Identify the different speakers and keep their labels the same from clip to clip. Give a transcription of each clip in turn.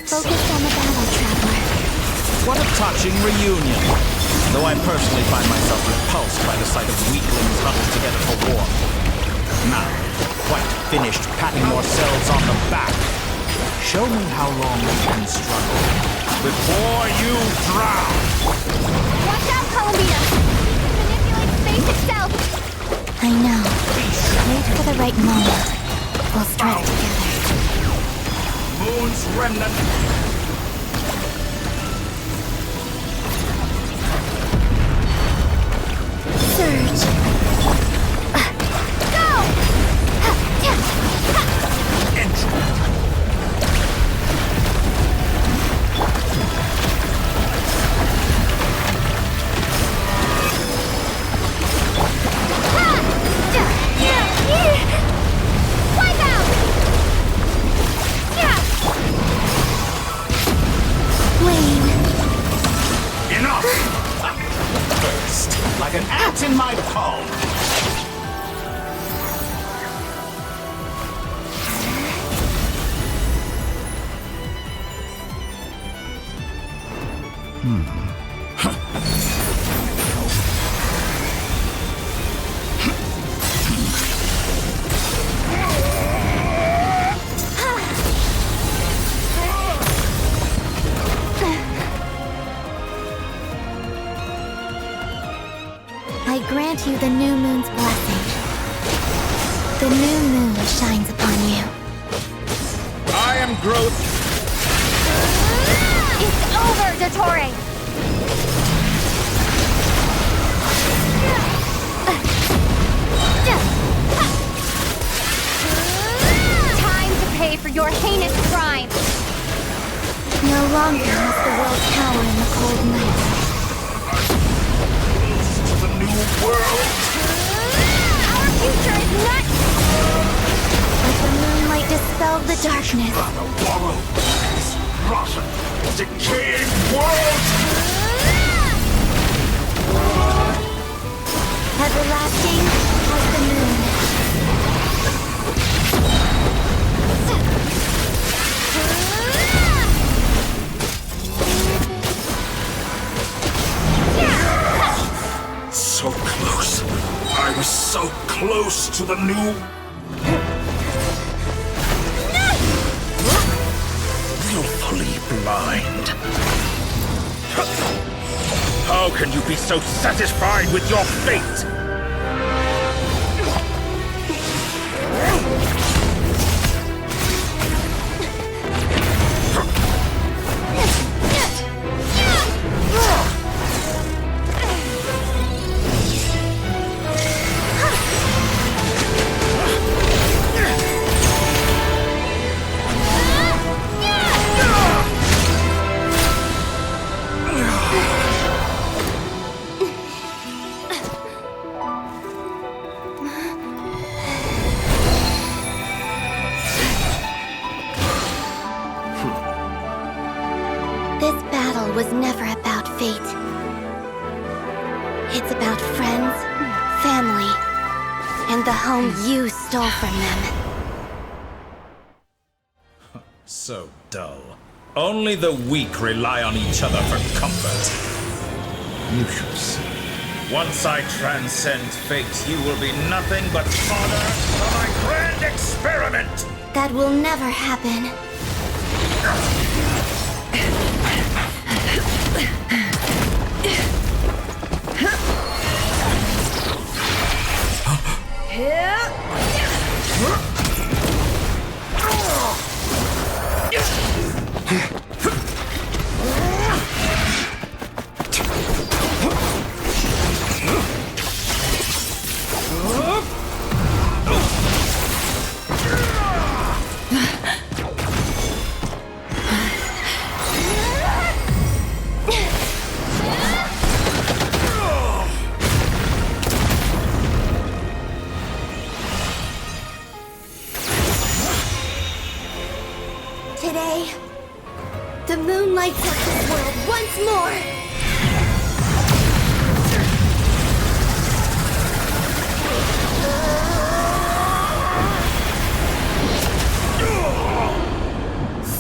Speaker 1: Focus on the battle, traveler.
Speaker 2: What a touching reunion. Though I personally find myself repulsed by the sight of weaklings huddled together for war. Now, quite finished patting yourselves on the back. Show me how long you can struggle before you drown.
Speaker 1: Watch out, Columbina! Manipulate space itself! I know. Wait for the right moment. We'll strike together.
Speaker 2: Moon's remnant.
Speaker 1: Surge. Go! Wipe out! Wayne.
Speaker 2: Enough! Burst like an ant in my palm.
Speaker 1: I grant you the new moon's blessing. The new moon shines upon you.
Speaker 2: I am growth.
Speaker 1: It's over, Dottore! Time to pay for your heinous crime! No longer must the world cower in the cold night.
Speaker 2: The new world.
Speaker 1: Our future is nuts! Let the moonlight dispel the darkness.
Speaker 2: Borrow this rotten, decaying world.
Speaker 1: Everlasting as the moon.
Speaker 2: So close. I was so close to the new. Willfully blind. How can you be so satisfied with your fate?
Speaker 1: This battle was never about fate. It's about friends, family, and the home you stole from them.
Speaker 2: So dull. Only the weak rely on each other for comfort. You shall see. Once I transcend fate, you will be nothing but fodder for my grand experiment!
Speaker 1: That will never happen. Today, the moon lights up this world once more!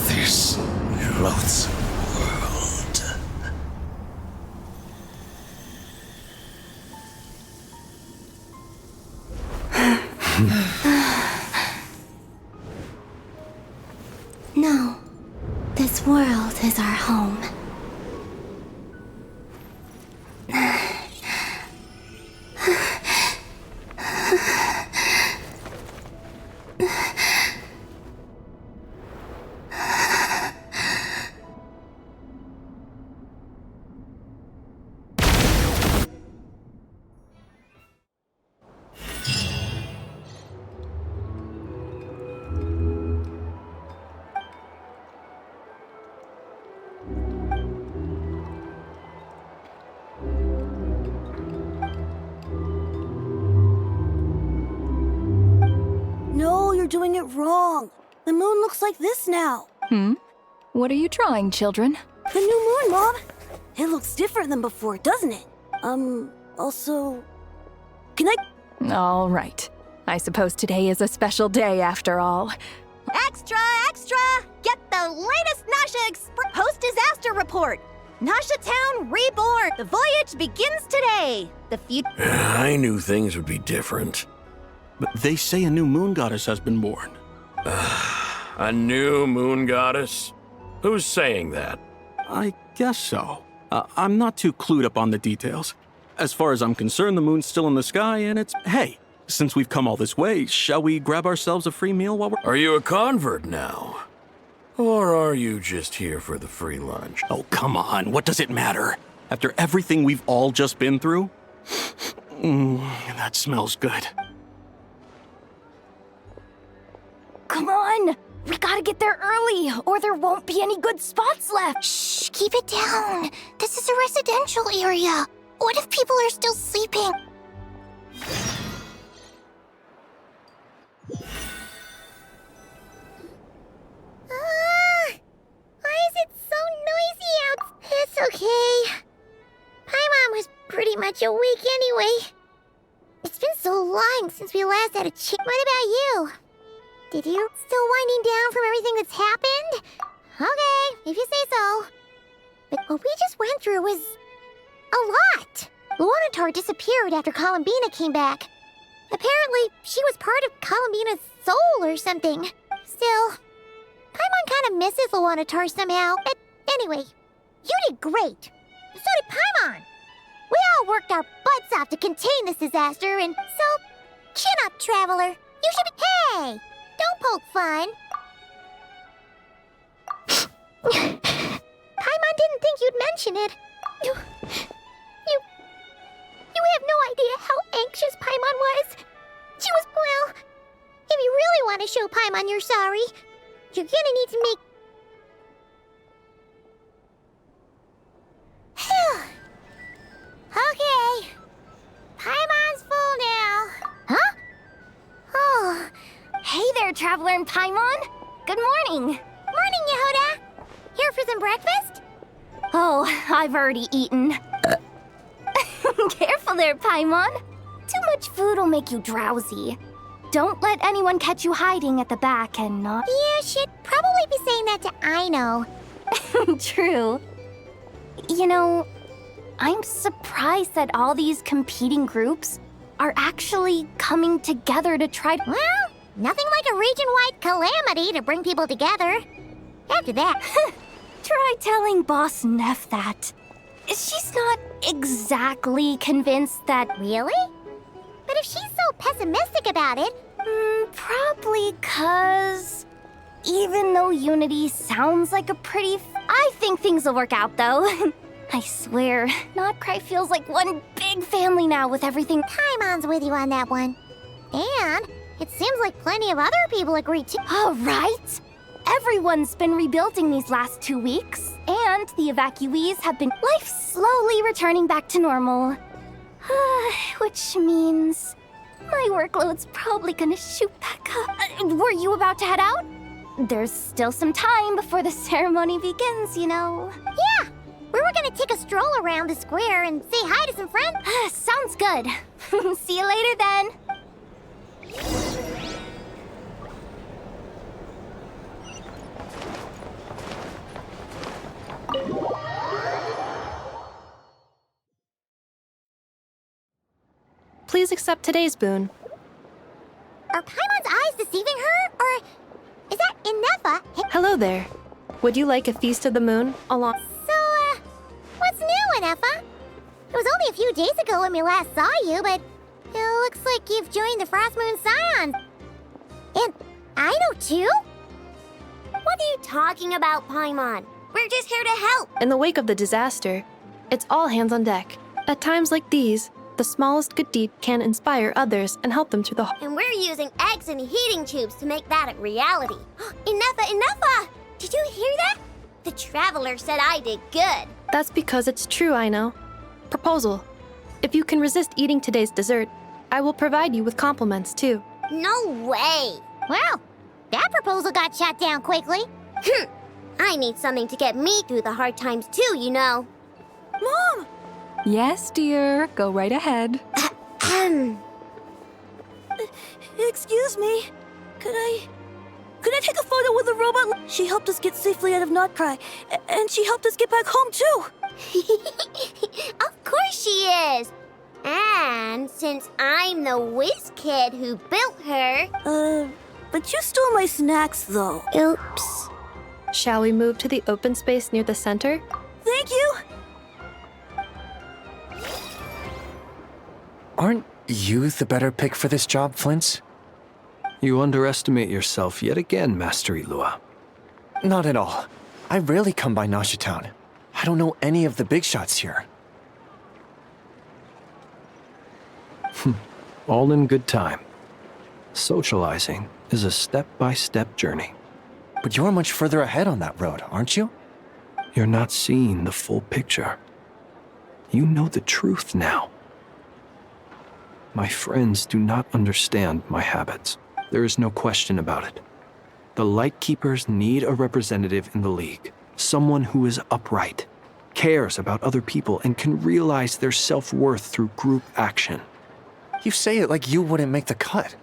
Speaker 2: This
Speaker 1: No. This world is our home.
Speaker 3: No, you're doing it wrong. The moon looks like this now.
Speaker 4: What are you drawing, children?
Speaker 3: The new moon, Mom. It looks different than before, doesn't it? Also... Can I...
Speaker 4: All right. I suppose today is a special day after all.
Speaker 5: Extra, extra! Get the latest Nasha post-disaster report! Nasha Town reborn! The voyage begins today! The future...
Speaker 6: I knew things would be different.
Speaker 7: But they say a new moon goddess has been born.
Speaker 6: A new moon goddess? Who's saying that?
Speaker 7: I guess so. I'm not too clued up on the details. As far as I'm concerned, the moon's still in the sky, and it's... Hey, since we've come all this way, shall we grab ourselves a free meal while we're...
Speaker 6: Are you a convert now? Or are you just here for the free lunch?
Speaker 7: Oh, come on. What does it matter? After everything we've all just been through? That smells good.
Speaker 4: Come on! We gotta get there early, or there won't be any good spots left.
Speaker 1: Shh, keep it down. This is a residential area. What if people are still sleeping? Why is it so noisy out? It's okay. Paimon was pretty much awake anyway. It's been so long since we last had a chat. What about you? Did you still winding down from everything that's happened? Okay, if you say so. But what we just went through was a lot. Luanatar disappeared after Columbina came back. Apparently, she was part of Columbina's soul or something. Still, Paimon kind of misses Luanatar somehow. But anyway, you did great. So did Paimon. We all worked our butts off to contain this disaster, and so, chin up, Traveler. You should be... Hey! Don't poke fun. Paimon didn't think you'd mention it. You have no idea how anxious Paimon was. She was, well, if you really want to show Paimon you're sorry, you're gonna need to make... Okay. Paimon's full now. Huh? Oh.
Speaker 5: Hey there, Traveler and Paimon! Good morning!
Speaker 1: Morning, Yehuda. Here for some breakfast?
Speaker 5: Oh, I've already eaten. Careful there, Paimon. Too much food will make you drowsy. Don't let anyone catch you hiding at the back and not...
Speaker 1: Yeah, she'd probably be saying that to Aino.
Speaker 5: True. You know, I'm surprised that all these competing groups are actually coming together to try to...
Speaker 1: Well, nothing like a region-wide calamity to bring people together. After that...
Speaker 5: Try telling Boss Neff that. She's not exactly convinced that...
Speaker 1: Really? But if she's so pessimistic about it...
Speaker 5: Probably 'cause... Even though Unity sounds like a pretty... I think things will work out, though. I swear, Notcry feels like one big family now with everything...
Speaker 1: Paimon's with you on that one. And it seems like plenty of other people agree too.
Speaker 5: All right. Everyone's been rebuilding these last 2 weeks, and the evacuees have been... Life slowly returning back to normal. Which means... my workload's probably gonna shoot back up. Were you about to head out? There's still some time before the ceremony begins, you know.
Speaker 1: Yeah! We were gonna take a stroll around the square and say hi to some friends.
Speaker 5: Sounds good. See you later then.
Speaker 8: Please accept today's boon.
Speaker 1: Are Paimon's eyes deceiving her? Or is that Inefa?
Speaker 8: Hello there. Would you like a Feast of the Moon along?
Speaker 1: So, what's new, Inefa? It was only a few days ago when we last saw you, but it looks like you've joined the Frost Moon Scions. And I know too?
Speaker 9: What are you talking about, Paimon? We're just here to help.
Speaker 8: In the wake of the disaster, it's all hands on deck. At times like these, the smallest good deed can inspire others and help them through the
Speaker 9: And we're using eggs and heating tubes to make that a reality. Inefa! Did you hear that? The Traveler said I did good.
Speaker 8: That's because it's true, I know. Proposal. If you can resist eating today's dessert, I will provide you with compliments too.
Speaker 9: No way.
Speaker 1: Well, that proposal got shot down quickly.
Speaker 9: I need something to get me through the hard times too, you know.
Speaker 3: Mom!
Speaker 4: Yes, dear. Go right ahead.
Speaker 3: Excuse me. Could I take a photo with the robot? She helped us get safely out of Notcry, and she helped us get back home too.
Speaker 9: Of course she is. And since I'm the whiz kid who built her...
Speaker 3: But you stole my snacks though.
Speaker 1: Oops.
Speaker 8: Shall we move to the open space near the center?
Speaker 3: Thank you.
Speaker 10: Aren't you the better pick for this job, Flintz?
Speaker 6: You underestimate yourself yet again, Master Ilua.
Speaker 10: Not at all. I rarely come by Nasha Town. I don't know any of the big shots here.
Speaker 6: All in good time. Socializing is a step-by-step journey.
Speaker 10: But you're much further ahead on that road, aren't you?
Speaker 6: You're not seeing the full picture. You know the truth now. My friends do not understand my habits. There is no question about it. The Lightkeepers need a representative in the League. Someone who is upright, cares about other people, and can realize their self-worth through group action.
Speaker 10: You say it like you wouldn't make the cut.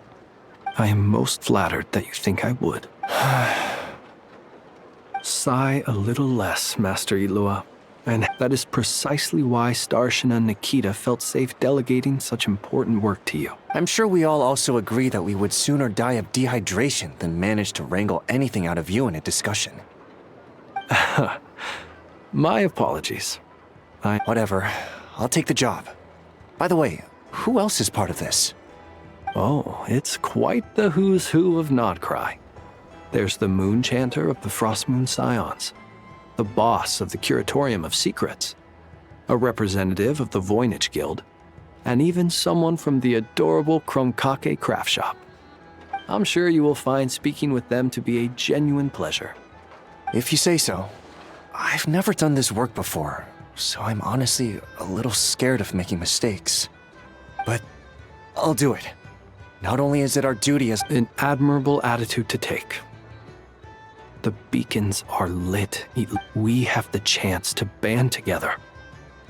Speaker 6: I am most flattered that you think I would. Sigh a little less, Master Ilua. And that is precisely why Starshina and Nikita felt safe delegating such important work to you.
Speaker 10: I'm sure we all also agree that we would sooner die of dehydration than manage to wrangle anything out of you in a discussion.
Speaker 6: My apologies.
Speaker 10: Whatever. I'll take the job. By the way, who else is part of this?
Speaker 6: Oh, it's quite the who's who of Notcry. There's the Moon Chanter of the Frost Moon Scions, the boss of the Curatorium of Secrets, a representative of the Voynich Guild, and even someone from the adorable Krumkake craft shop. I'm sure you will find speaking with them to be a genuine pleasure.
Speaker 10: If you say so. I've never done this work before, so I'm honestly a little scared of making mistakes. But I'll do it. Not only is it our duty as
Speaker 6: an admirable attitude to take. The beacons are lit. We have the chance to band together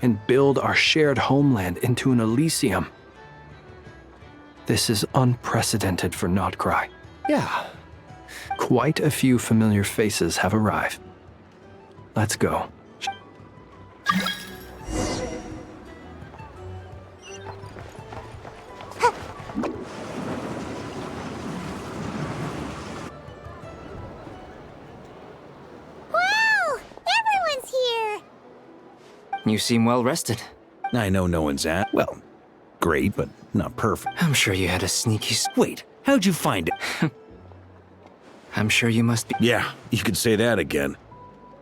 Speaker 6: and build our shared homeland into an Elysium. This is unprecedented for Notcry.
Speaker 10: Yeah.
Speaker 6: Quite a few familiar faces have arrived. Let's go.
Speaker 11: You seem well rested.
Speaker 2: I know no one's at. Well, great, but not perfect.
Speaker 11: I'm sure you had a sneaky...
Speaker 2: Wait, how'd you find it?
Speaker 11: I'm sure you must be...
Speaker 2: Yeah, you could say that again.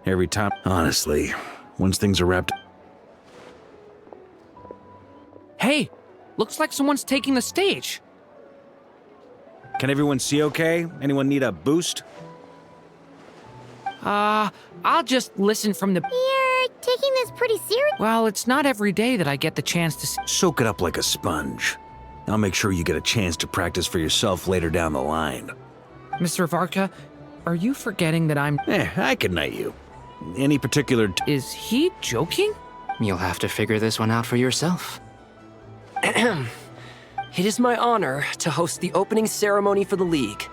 Speaker 2: Every time. Honestly, once things are wrapped...
Speaker 12: Hey, looks like someone's taking the stage.
Speaker 2: Can everyone see okay? Anyone need a boost?
Speaker 12: I'll just listen from the...
Speaker 1: You're taking this pretty serious.
Speaker 12: Well, it's not every day that I get the chance to
Speaker 2: Soak it up like a sponge. I'll make sure you get a chance to practice for yourself later down the line.
Speaker 12: Mr. Varka, are you forgetting that I'm...
Speaker 2: I can knight you. Any particular...
Speaker 12: Is he joking?
Speaker 11: You'll have to figure this one out for yourself.
Speaker 13: It is my honor to host the opening ceremony for the League,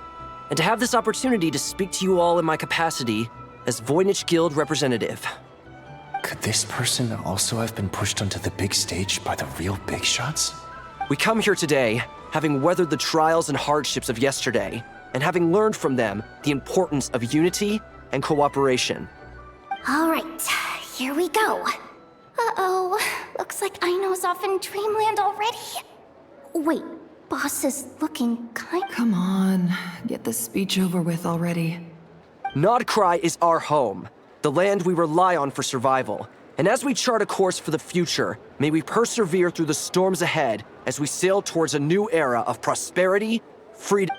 Speaker 13: and to have this opportunity to speak to you all in my capacity as Voynich Guild representative.
Speaker 10: Could this person also have been pushed onto the big stage by the real big shots?
Speaker 13: We come here today having weathered the trials and hardships of yesterday, and having learned from them the importance of unity and cooperation.
Speaker 5: All right, here we go. Uh-oh, looks like Aino's off in Dreamland already. Wait, boss is looking kind...
Speaker 14: Come on, get this speech over with already.
Speaker 13: Nodcry is our home, the land we rely on for survival. And as we chart a course for the future, may we persevere through the storms ahead as we sail towards a new era of prosperity, freedom.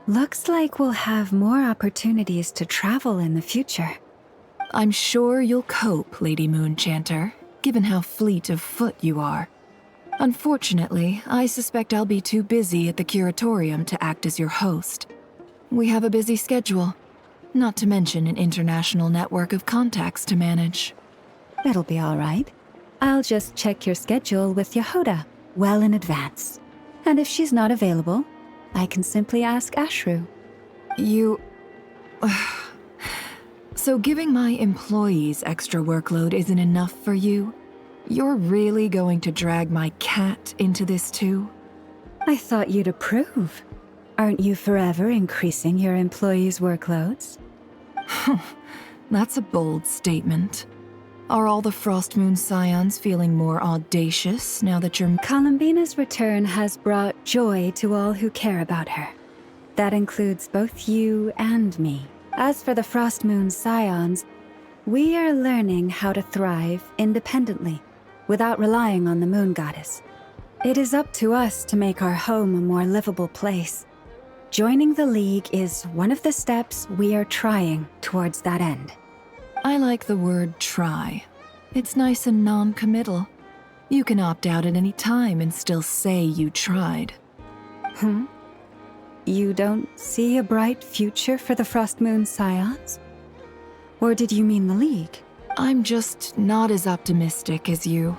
Speaker 15: Looks like we'll have more opportunities to travel in the future.
Speaker 14: I'm sure you'll cope, Lady Moonchanter, given how fleet of foot you are. Unfortunately, I suspect I'll be too busy at the Curatorium to act as your host. We have a busy schedule, not to mention an international network of contacts to manage.
Speaker 15: That'll be all right. I'll just check your schedule with Yehoda well in advance. And if she's not available, I can simply ask Ashru.
Speaker 14: You... So giving my employees extra workload isn't enough for you? You're really going to drag my cat into this too?
Speaker 15: I thought you'd approve. Aren't you forever increasing your employees' workloads?
Speaker 14: That's a bold statement. Are all the Frostmoon Scions feeling more audacious now that you're...
Speaker 15: Columbina's return has brought joy to all who care about her. That includes both you and me. As for the Frostmoon Scions, we are learning how to thrive independently, without relying on the Moon Goddess. It is up to us to make our home a more livable place. Joining the League is one of the steps we are trying towards that end.
Speaker 14: I like the word try. It's nice and non-committal. You can opt out at any time and still say you tried.
Speaker 15: You don't see a bright future for the Frostmoon Scions? Or did you mean the League?
Speaker 14: I'm just not as optimistic as you.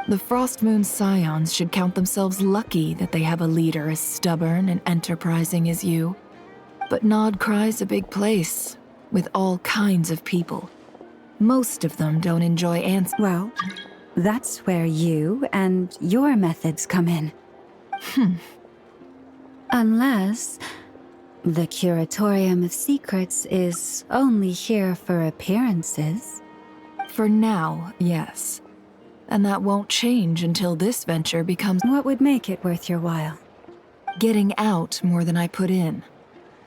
Speaker 14: The Frostmoon Scions should count themselves lucky that they have a leader as stubborn and enterprising as you. But Nodcry's a big place, with all kinds of people. Most of them don't enjoy ants.
Speaker 15: Well, that's where you and your methods come in. Unless the Curatorium of Secrets is only here for appearances.
Speaker 14: For now, yes. And that won't change until this venture becomes...
Speaker 15: What would make it worth your while?
Speaker 14: Getting out more than I put in.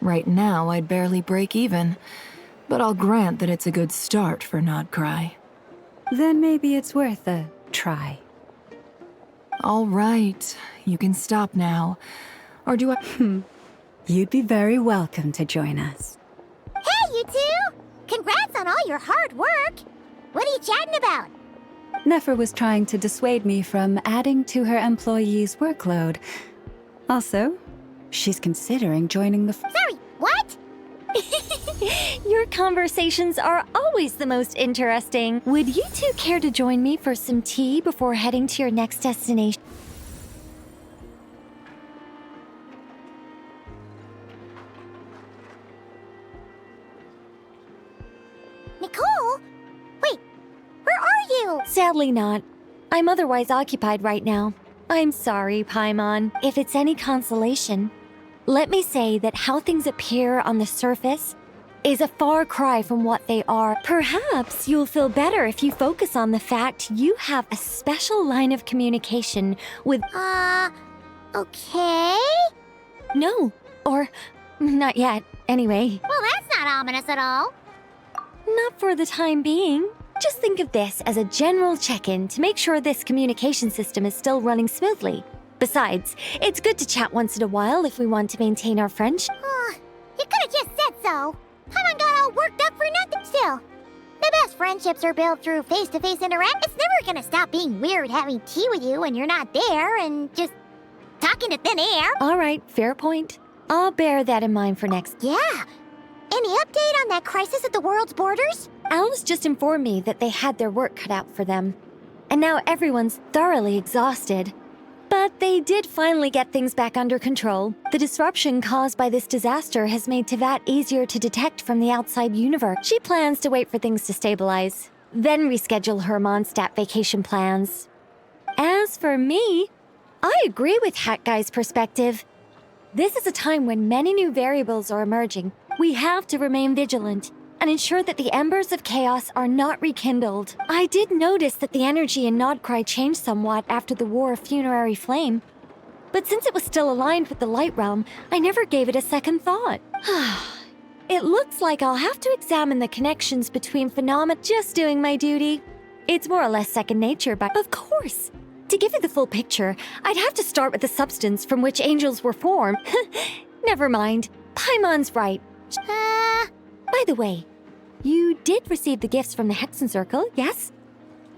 Speaker 14: Right now, I'd barely break even. But I'll grant that it's a good start for Nodcry.
Speaker 15: Then maybe it's worth a try.
Speaker 14: All right, you can stop now. Or do I...
Speaker 15: You'd be very welcome to join us.
Speaker 1: Hey, you two! Congrats on all your hard work! What are you chatting about?
Speaker 15: Nefer was trying to dissuade me from adding to her employees' workload. Also, she's considering joining the...
Speaker 1: Sorry, what?
Speaker 4: Your conversations are always the most interesting. Would you two care to join me for some tea before heading to your next destination?
Speaker 1: Nicole? Wait, where are you?
Speaker 4: Sadly not. I'm otherwise occupied right now. I'm sorry, Paimon. If it's any consolation, let me say that how things appear on the surface is a far cry from what they are. Perhaps you'll feel better if you focus on the fact you have a special line of communication with...
Speaker 1: Okay?
Speaker 4: No, or not yet, anyway.
Speaker 1: Well, that's not ominous at all.
Speaker 4: Not for the time being. Just think of this as a general check-in to make sure this communication system is still running smoothly. Besides, it's good to chat once in a while if we want to maintain our friendship.
Speaker 1: You could have just said so. Paimon got all worked up for nothing still. The best friendships are built through face-to-face interaction. It's never gonna stop being weird having tea with you when you're not there and just talking to thin air.
Speaker 4: All right, fair point. I'll bear that in mind for next.
Speaker 1: Yeah. Any update on that crisis at the world's borders?
Speaker 4: Alice just informed me that they had their work cut out for them. And now everyone's thoroughly exhausted. But they did finally get things back under control. The disruption caused by this disaster has made Teyvat easier to detect from the outside universe. She plans to wait for things to stabilize, then reschedule her Mondstadt vacation plans. As for me, I agree with Hat Guy's perspective. This is a time when many new variables are emerging. We have to remain vigilant and ensure that the embers of chaos are not rekindled. I did notice that the energy in Nodcry changed somewhat after the War of Funerary Flame, but since it was still aligned with the Light Realm, I never gave it a second thought. It looks like I'll have to examine the connections between phenomena. Just doing my duty. It's more or less second nature, but of course. To give you the full picture, I'd have to start with the substance from which angels were formed. Never mind. Paimon's right. By the way, you did receive the gifts from the Hexen Circle, yes?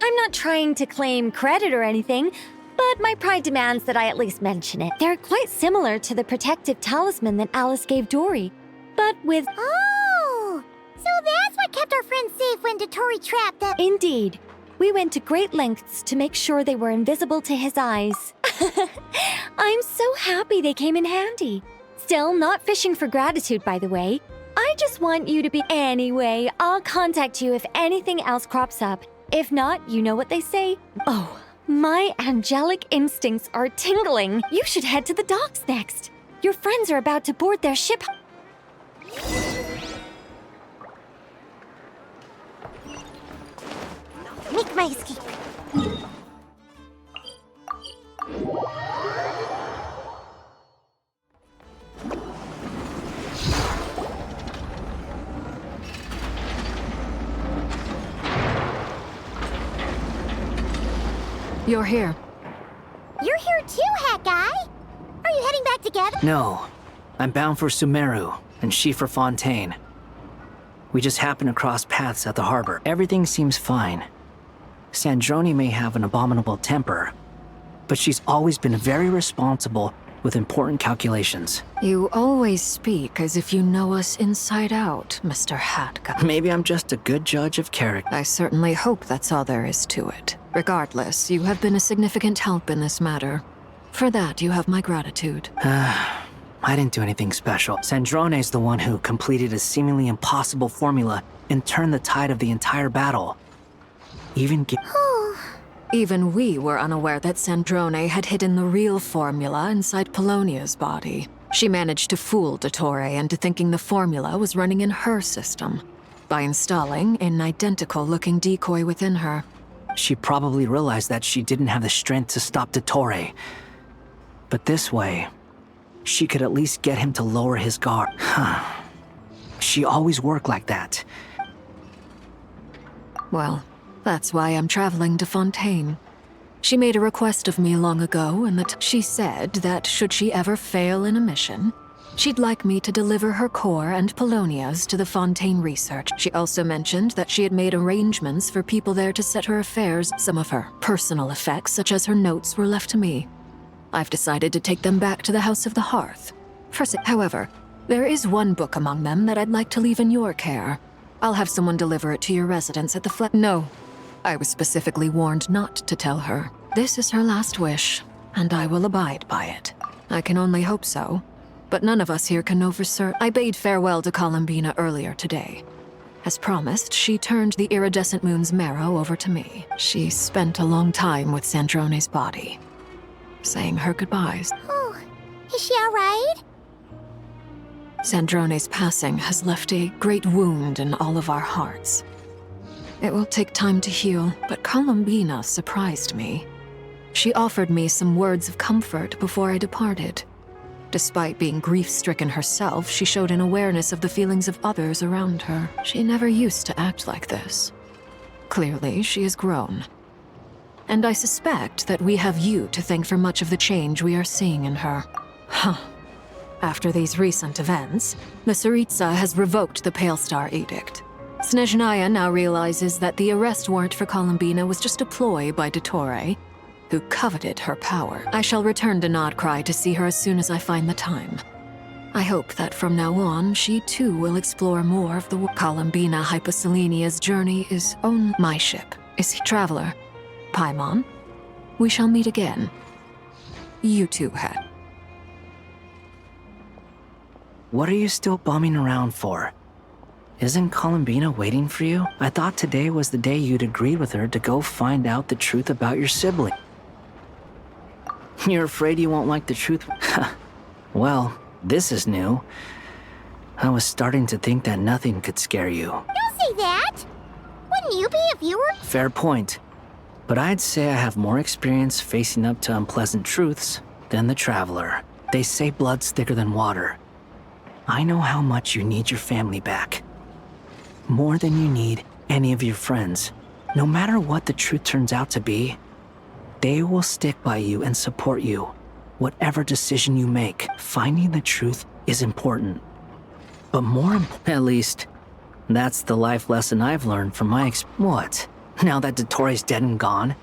Speaker 4: I'm not trying to claim credit or anything, but my pride demands that I at least mention it. They're quite similar to the protective talisman that Alice gave Dory, but with...
Speaker 1: Oh! So that's what kept our friends safe when Dotori trapped them.
Speaker 4: Indeed. We went to great lengths to make sure they were invisible to his eyes. I'm so happy they came in handy. Still, not fishing for gratitude, by the way. I just want you to be... Anyway, I'll contact you if anything else crops up. If not, you know what they say. Oh, my angelic instincts are tingling. You should head to the docks next. Your friends are about to board their ship.
Speaker 1: Make my escape.
Speaker 14: You're here.
Speaker 1: You're here too, Hat Guy. Are you heading back together?
Speaker 16: No. I'm bound for Sumeru, and she for Fontaine. We just happened to cross paths at the harbor. Everything seems fine. Sandrone may have an abominable temper, but she's always been very responsible with important calculations.
Speaker 14: You always speak as if you know us inside out, Mr. Hat Guy.
Speaker 16: Maybe I'm just a good judge of character.
Speaker 14: I certainly hope that's all there is to it. Regardless, you have been a significant help in this matter. For that, you have my gratitude.
Speaker 16: I didn't do anything special. Sandrone's the one who completed a seemingly impossible formula and turned the tide of the entire battle.
Speaker 14: Even we were unaware that Sandrone had hidden the real formula inside Polonia's body. She managed to fool Dottore into thinking the formula was running in her system by installing an identical-looking decoy within her.
Speaker 16: She probably realized that she didn't have the strength to stop Dottore. But this way, she could at least get him to lower his guard. She always worked like that.
Speaker 14: Well, that's why I'm traveling to Fontaine. She made a request of me long ago, and that she said that should she ever fail in a mission, she'd like me to deliver her core and Polonia's to the Fontaine research. She also mentioned that she had made arrangements for people there to set her affairs. Some of her personal effects, such as her notes, were left to me. I've decided to take them back to the House of the Hearth. However, there is one book among them that I'd like to leave in your care. I'll have someone deliver it to your residence at the No. I was specifically warned not to tell her. This is her last wish, and I will abide by it. I can only hope so, but none of us here can know for certain. I bade farewell to Columbina earlier today. As promised, she turned the iridescent moon's marrow over to me. She spent a long time with Sandrone's body, saying her goodbyes.
Speaker 1: Oh, is she all right?
Speaker 14: Sandrone's passing has left a great wound in all of our hearts. It will take time to heal, but Columbina surprised me. She offered me some words of comfort before I departed. Despite being grief-stricken herself, she showed an awareness of the feelings of others around her. She never used to act like this. Clearly, she has grown. And I suspect that we have you to thank for much of the change we are seeing in her. After these recent events, the Tsaritsa has revoked the Pale Star Edict. Snezhnaya now realizes that the arrest warrant for Columbina was just a ploy by Dottore, who coveted her power. I shall return to Nodcry to see her as soon as I find the time. I hope that from now on, she too will explore more of the Columbina Hyposelenia's journey is on my ship. Is he traveler? Paimon? We shall meet again. You too, Het.
Speaker 16: What are you still bumming around for? Isn't Columbina waiting for you? I thought today was the day you'd agreed with her to go find out the truth about your sibling. You're afraid you won't like the truth? Well, this is new. I was starting to think that nothing could scare you.
Speaker 1: Don't say that! Wouldn't you be if you were...
Speaker 16: Fair point. But I'd say I have more experience facing up to unpleasant truths than the Traveler. They say blood's thicker than water. I know how much you need your family back. More than you need any of your friends. No matter what the truth turns out to be, they will stick by you and support you. Whatever decision you make, finding the truth is important. But at least, that's the life lesson I've learned from my What? Now that Dottoro's dead and gone?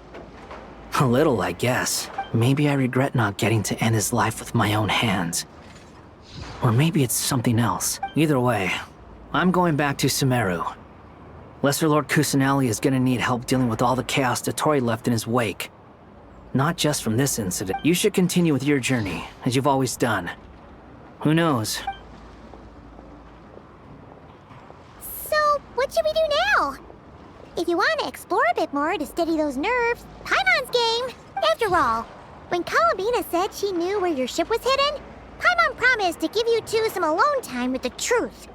Speaker 16: A little, I guess. Maybe I regret not getting to end his life with my own hands. Or maybe it's something else. Either way, I'm going back to Sumeru. Lesser Lord Kusanali is gonna need help dealing with all the chaos Dottori left in his wake. Not just from this incident. You should continue with your journey, as you've always done. Who knows?
Speaker 1: So, what should we do now? If you want to explore a bit more to steady those nerves, Paimon's game! After all, when Columbina said she knew where your ship was hidden, Paimon promised to give you two some alone time with the truth.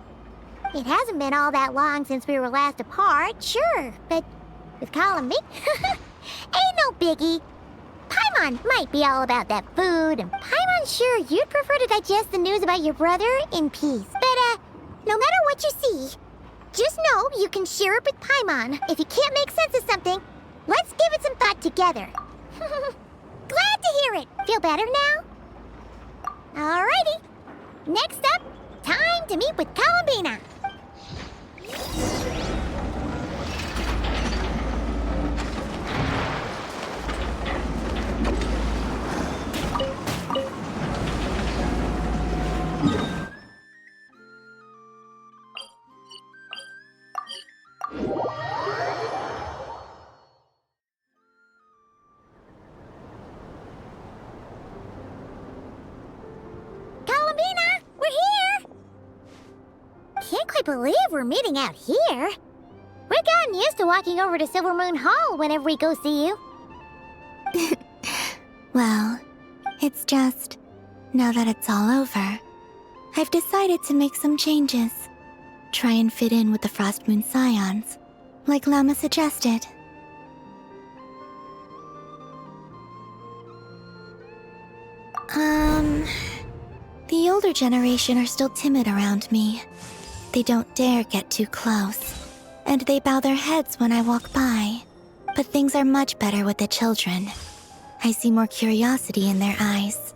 Speaker 1: It hasn't been all that long since we were last apart, sure, but with Columbina, ain't no biggie. Paimon might be all about that food, and Paimon's sure you'd prefer to digest the news about your brother in peace. But, no matter what you see, just know you can share it with Paimon. If you can't make sense of something, let's give it some thought together. Glad to hear it. Feel better now? Alrighty. Next up, time to meet with Columbina. Believe we're meeting out here. We've gotten used to walking over to Silvermoon Hall whenever we go see you.
Speaker 5: Well, it's just, now that it's all over, I've decided to make some changes. Try and fit in with the Frostmoon Scions, like Lama suggested. The older generation are still timid around me. They don't dare get too close, and they bow their heads when I walk by. But things are much better with the children. I see more curiosity in their eyes.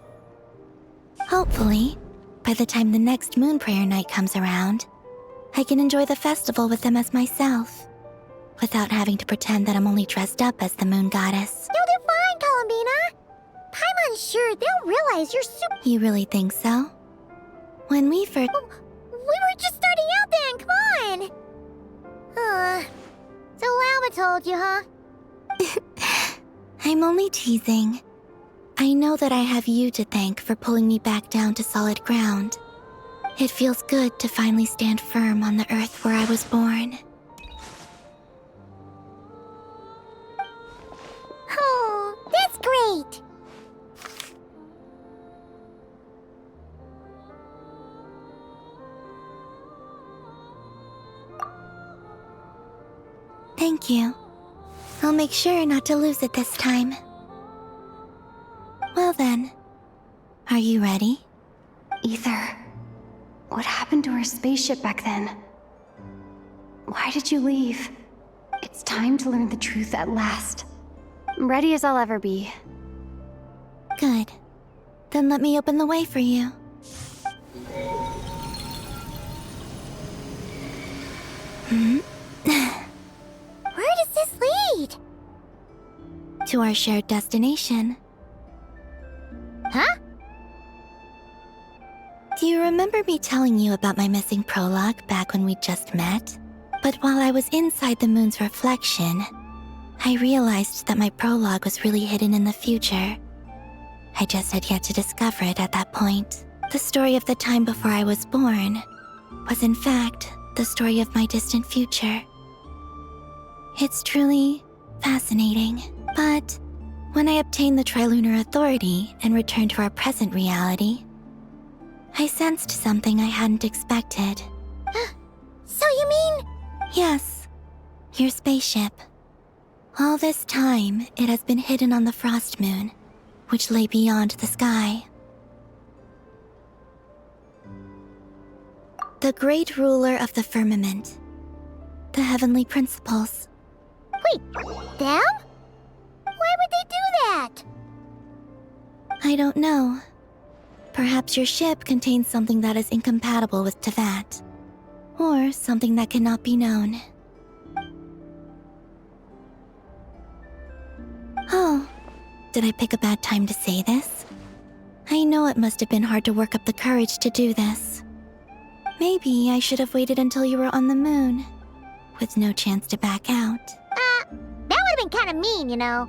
Speaker 5: Hopefully, by the time the next Moon Prayer Night comes around, I can enjoy the festival with them as myself, without having to pretend that I'm only dressed up as the Moon Goddess.
Speaker 1: You'll do fine, Columbina. Paimon's sure they'll realize you're super...
Speaker 5: You really think so? When we first...
Speaker 1: We were just starting out then, come on! So Lama told you, huh?
Speaker 5: I'm only teasing. I know that I have you to thank for pulling me back down to solid ground. It feels good to finally stand firm on the earth where I was born.
Speaker 1: Oh, that's great!
Speaker 5: Thank you. I'll make sure not to lose it this time. Well then, are you ready?
Speaker 17: Ether, what happened to our spaceship back then? Why did you leave? It's time to learn the truth at last.
Speaker 8: Ready as I'll ever be.
Speaker 5: Good. Then let me open the way for you.
Speaker 1: Where does this lead?
Speaker 5: To our shared destination.
Speaker 1: Huh?
Speaker 5: Do you remember
Speaker 1: me telling you about my missing prologue back when we just met, but while I was inside the moon's reflection, I realized that my prologue was really hidden in the future. I just had yet to discover it at that point. The story of the time before I was born was in fact the story of my distant future. It's truly fascinating, but when I obtained the Trilunar Authority and returned to our present reality, I sensed something I hadn't expected.
Speaker 9: So you mean...
Speaker 1: Yes, your spaceship. All this time, it has been hidden on the Frost Moon, which lay beyond the sky. The great ruler of the firmament. The heavenly principles.
Speaker 9: Wait, them? Why would they do that?
Speaker 1: I don't know. Perhaps your ship contains something that is incompatible with Teyvat. Or something that cannot be known. Oh, did I pick a bad time to say this? I know it must have been hard to work up the courage to do this. Maybe I should have waited until you were on the moon, with no chance to back out.
Speaker 9: That would have been kind of mean, you know.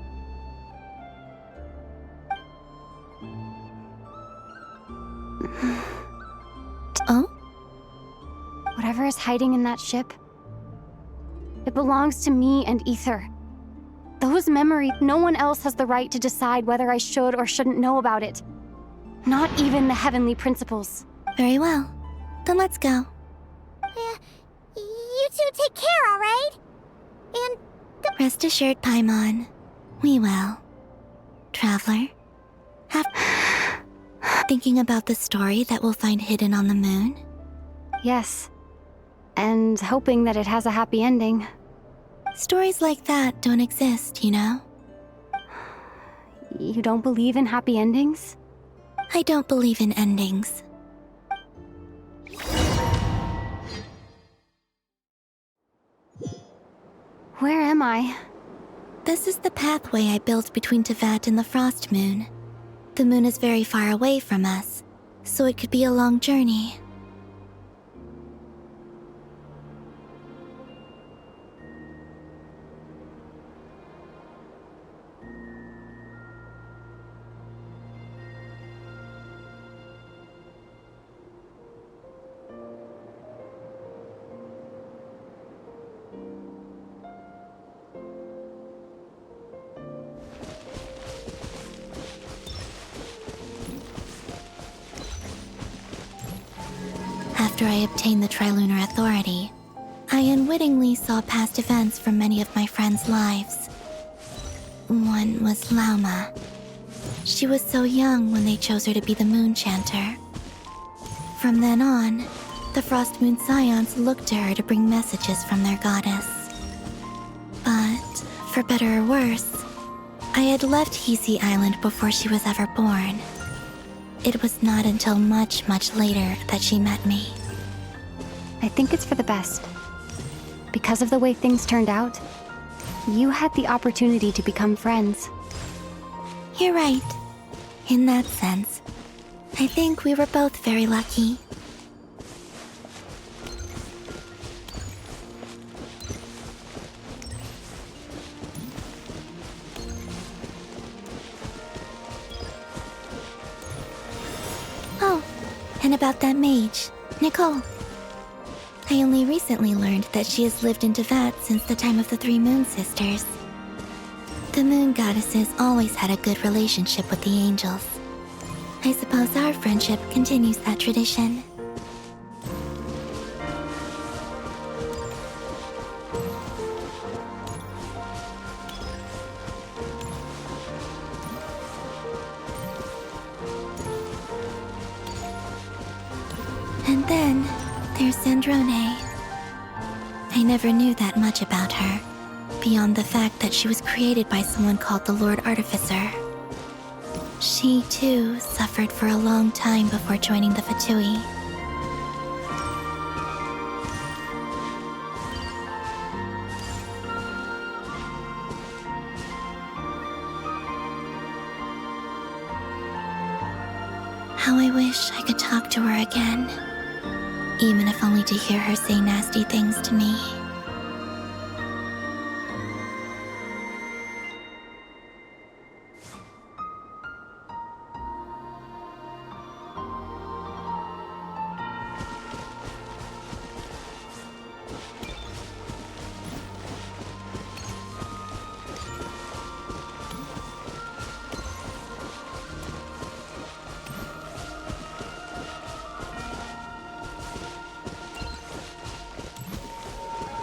Speaker 1: Oh?
Speaker 17: Whatever is hiding in that ship, it belongs to me and Ether. Those memories, no one else has the right to decide whether I should or shouldn't know about it. Not even the heavenly principles.
Speaker 1: Very well. Then let's go.
Speaker 9: You two take care, alright? And...
Speaker 1: Rest assured, Paimon. We will. Traveler. Thinking about the story that we'll find hidden on the moon?
Speaker 17: Yes. And hoping that it has a happy ending.
Speaker 1: Stories like that don't exist, you know?
Speaker 17: You don't believe in happy endings?
Speaker 1: I don't believe in endings.
Speaker 17: Where am I?
Speaker 1: This is the pathway I built between Teyvat and the Frost Moon. The moon is very far away from us, so it could be a long journey. After I obtained the Trilunar Authority, I unwittingly saw past events from many of my friends' lives. One was Lauma. She was so young when they chose her to be the Moon Chanter. From then on, the Frost Moon Scions looked to her to bring messages from their goddess. But, for better or worse, I had left Hisi Island before she was ever born. It was not until much, much later that she met me.
Speaker 17: I think it's for the best. Because of the way things turned out, you had the opportunity to become friends.
Speaker 1: You're right. In that sense, I think we were both very lucky. Oh, and about that mage, Nicole. I only recently learned that she has lived in Teyvat since the time of the Three Moon Sisters. The Moon Goddesses always had a good relationship with the angels. I suppose our friendship continues that tradition. And then, there's Sandrone. I never knew that much about her, beyond the fact that she was created by someone called the Lord Artificer. She, too, suffered for a long time before joining the Fatui. How I wish I could talk to her again. even if only to hear her say nasty things to me.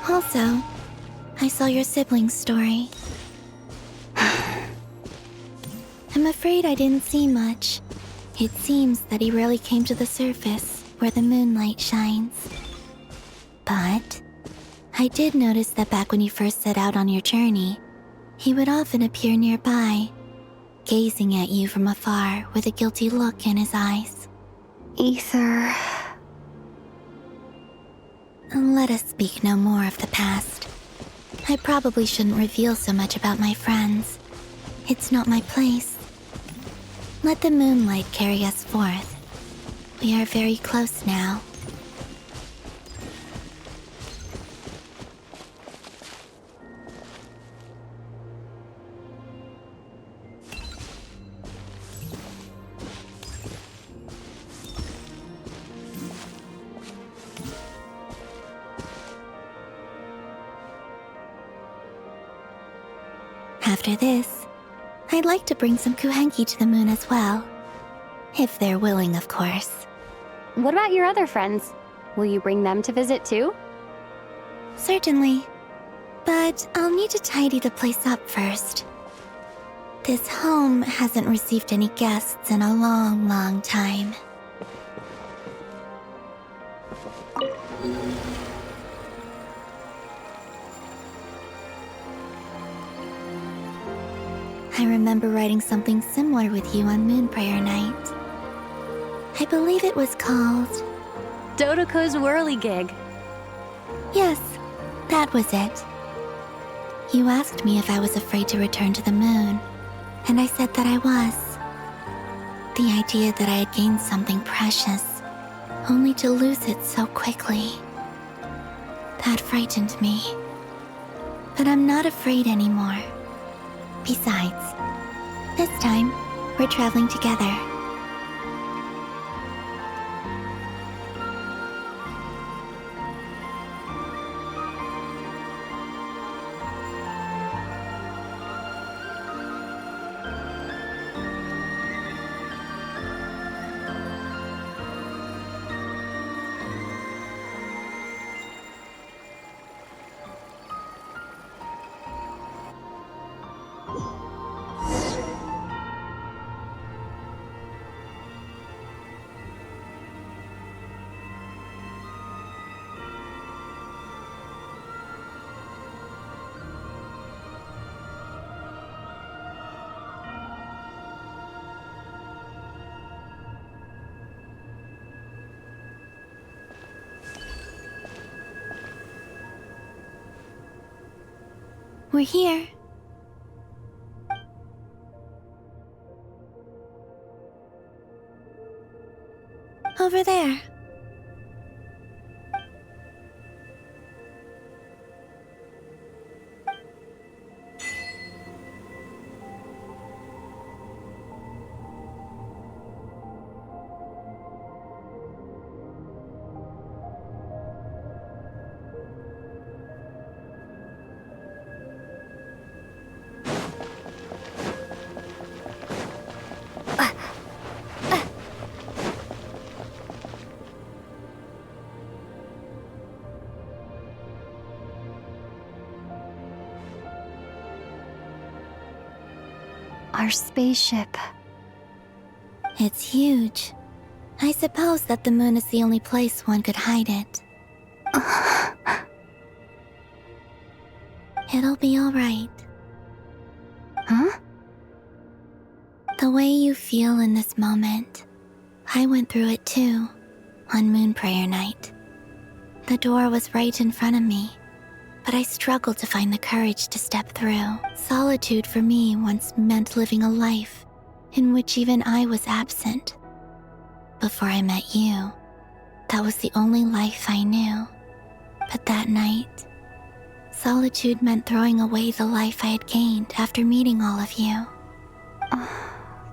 Speaker 1: Also, I saw your sibling's story. I'm afraid I didn't see much. It seems that he rarely came to the surface, where the moonlight shines. But I did notice that back when you first set out on your journey, he would often appear nearby, gazing at you from afar with a guilty look in his eyes.
Speaker 17: Ether...
Speaker 1: Let us speak no more of the past. I probably shouldn't reveal so much about my friends. It's not my place. Let the moonlight carry us forth. We are very close now. After this, I'd like to bring some Kuhenki to the moon as well. If they're willing, of course.
Speaker 17: What about your other friends? Will you bring them to visit too?
Speaker 1: Certainly. But I'll need to tidy the place up first. This home hasn't received any guests in a long, long time. I remember writing something similar with you on Moon Prayer Night. I believe it was called...
Speaker 17: Dodoko's Whirligig.
Speaker 1: Yes, that was it. You asked me if I was afraid to return to the moon, and I said that I was. The idea that I had gained something precious, only to lose it so quickly. That frightened me. But I'm not afraid anymore. Besides, this time, we're traveling together. We're here. Over there.
Speaker 17: Our spaceship.
Speaker 1: It's huge. I suppose that the moon is the only place one could hide it. It'll be all right.
Speaker 17: Huh?
Speaker 1: The way you feel in this moment, I went through it too, on Moon Prayer Night. The door was right in front of me, but I struggled to find the courage to step through. Solitude for me once meant living a life in which even I was absent. Before I met you, That was the only life I knew. But that night, solitude meant throwing away the life I had gained after meeting all of you.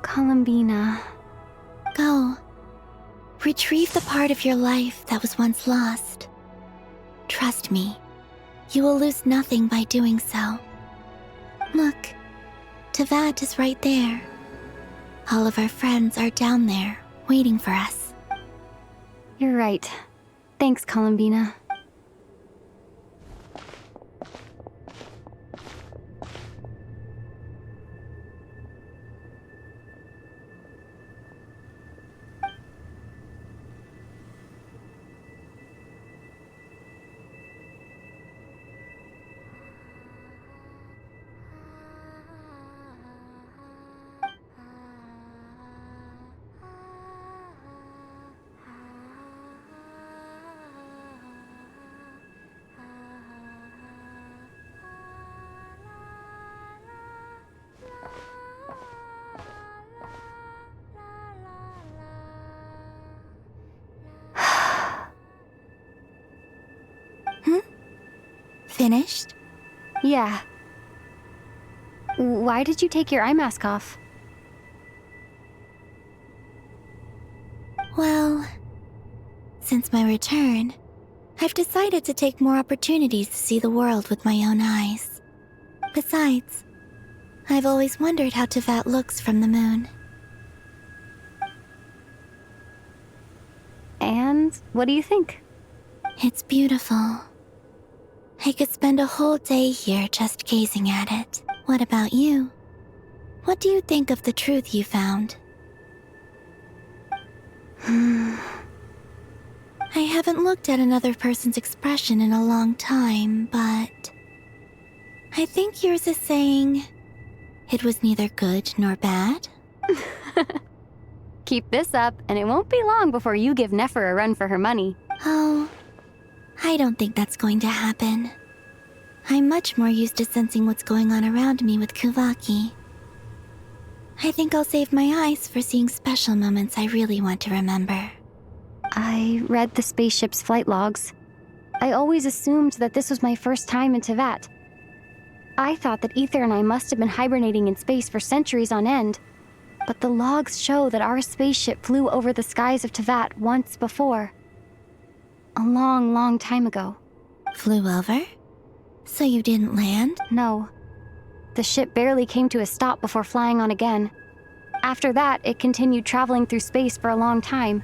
Speaker 17: Columbina.
Speaker 1: Go. Retrieve the part of your life that was once lost. Trust me, you will lose nothing by doing so. Look, Teyvat is right there. All of our friends are down there, waiting for us.
Speaker 17: You're right. Thanks, Columbina.
Speaker 1: Finished?
Speaker 17: Yeah. Why did you take your eye mask off?
Speaker 1: Well, since my return, I've decided to take more opportunities to see the world with my own eyes. Besides, I've always wondered how Teyvat looks from the moon.
Speaker 17: And what do you think?
Speaker 1: It's beautiful. I could spend a whole day here just gazing at it. What about you? What do you think of the truth you found? I haven't looked at another person's expression in a long time, but I think yours is saying it was neither good nor bad.
Speaker 17: Keep this up, and it won't be long before you give Nefer a run for her money.
Speaker 1: Oh, I don't think that's going to happen. I'm much more used to sensing what's going on around me with Kuvaki. I think I'll save my eyes for seeing special moments I really want to remember.
Speaker 17: I read the spaceship's flight logs. I always assumed that this was my first time in Teyvat. I thought that Ether and I must have been hibernating in space for centuries on end. But the logs show that our spaceship flew over the skies of Teyvat once before. A long, long time ago.
Speaker 1: Flew over? So you didn't land?
Speaker 17: No. The ship barely came to a stop before flying on again. After that, it continued traveling through space for a long time.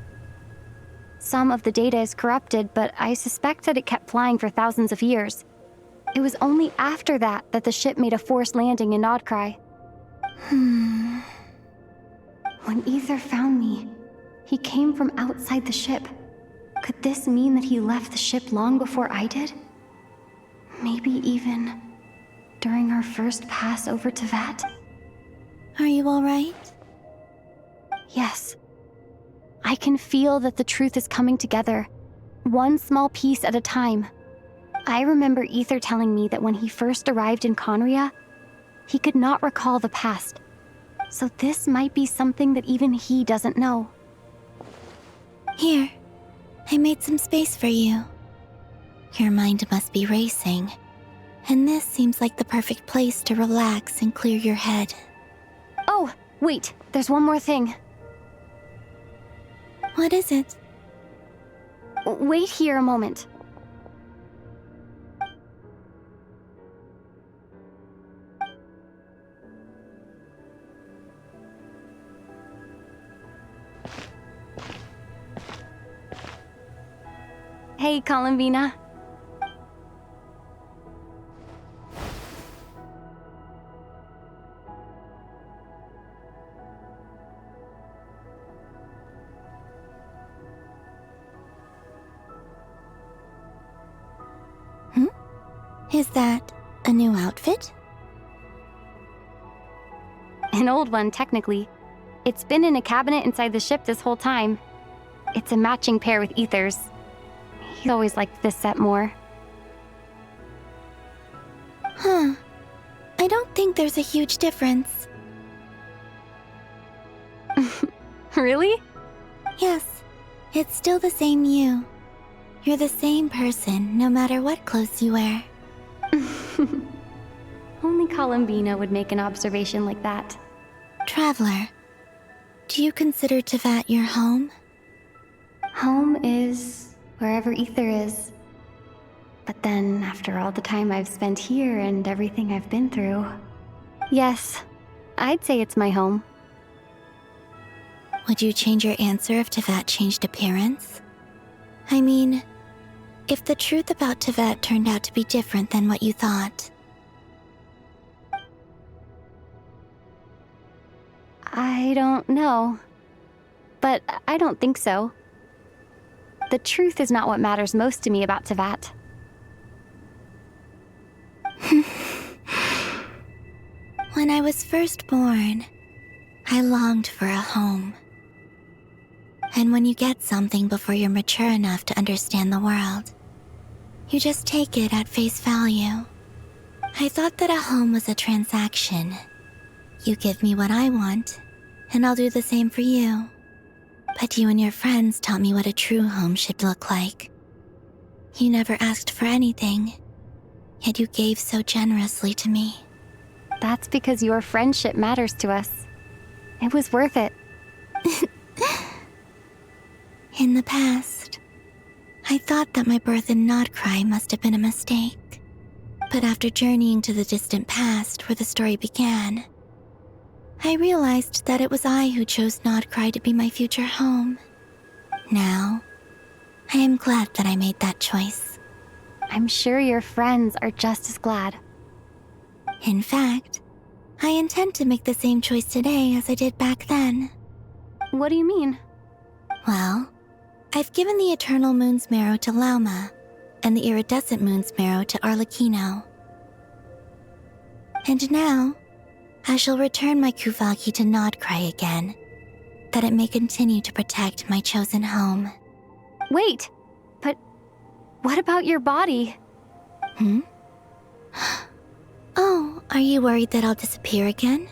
Speaker 17: Some of the data is corrupted, but I suspect that it kept flying for thousands of years. It was only after that that the ship made a forced landing in Nodcry. When Ether found me, he came from outside the ship. Could this mean that he left the ship long before I did? Maybe even during our first pass over Teyvat?
Speaker 1: Are you alright?
Speaker 17: Yes. I can feel that the truth is coming together, one small piece at a time. I remember Ether telling me that when he first arrived in Conria, he could not recall the past. So this might be something that even he doesn't know.
Speaker 1: Here, I made some space for you. Your mind must be racing, and this seems like the perfect place to relax and clear your head.
Speaker 17: Oh, wait, there's one more thing.
Speaker 1: What is it?
Speaker 17: Wait here a moment. Hey, Columbina.
Speaker 1: Is that a new outfit?
Speaker 17: An old one, technically. It's been in a cabinet inside the ship this whole time. It's a matching pair with Ether's. He always liked this set more.
Speaker 1: Huh. I don't think there's a huge difference.
Speaker 17: Really?
Speaker 1: Yes. It's still the same you. You're the same person, no matter what clothes you wear.
Speaker 17: Only Columbina would make an observation like that.
Speaker 1: Traveler, do you consider Tevat your home?
Speaker 17: Home is wherever Ether is. But then, after all the time I've spent here and everything I've been through, yes, I'd say it's my home.
Speaker 1: Would you change your answer if Tevat changed appearance? I mean, if the truth about Tevat turned out to be different than what you thought.
Speaker 17: I don't know. But I don't think so. The truth is not what matters most to me about Tevat.
Speaker 1: When I was first born, I longed for a home. And when you get something before you're mature enough to understand the world, you just take it at face value. I thought that a home was a transaction. You give me what I want, and I'll do the same for you. But you and your friends taught me what a true home should look like. You never asked for anything, yet you gave so generously to me.
Speaker 17: That's because your friendship matters to us. It was worth it.
Speaker 1: In the past, I thought that my birth in Nodcry must have been a mistake. But after journeying to the distant past where the story began, I realized that it was I who chose Nodcry to be my future home. Now, I am glad that I made that choice.
Speaker 17: I'm sure your friends are just as glad.
Speaker 1: In fact, I intend to make the same choice today as I did back then.
Speaker 17: What do you mean?
Speaker 1: Well, I've given the Eternal Moon's Marrow to Lauma, and the Iridescent Moon's Marrow to Arlecchino. And now, I shall return my Kuvaki to Nodcry again, that it may continue to protect my chosen home.
Speaker 17: Wait, but what about your body?
Speaker 1: Oh, are you worried that I'll disappear again?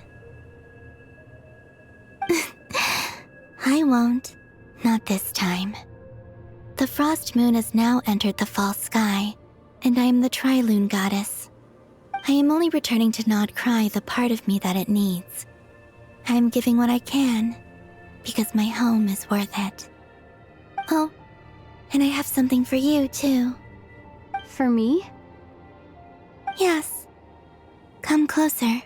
Speaker 1: I won't. Not this time. The Frost Moon has now entered the false sky, and I am the Trilune Goddess. I am only returning to Nodcry the part of me that it needs. I am giving what I can, because my home is worth it. Oh, and I have something for you, too.
Speaker 17: For me?
Speaker 1: Yes. Come closer.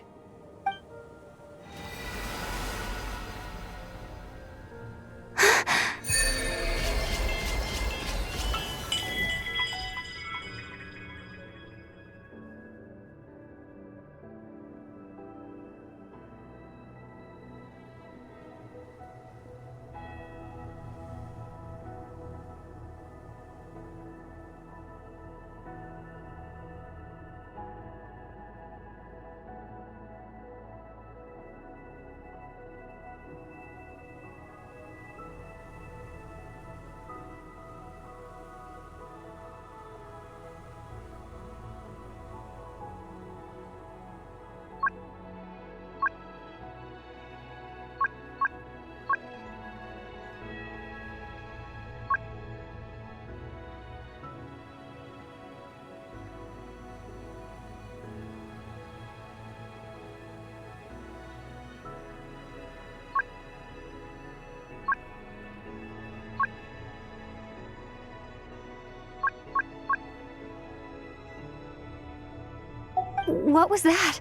Speaker 17: What was that?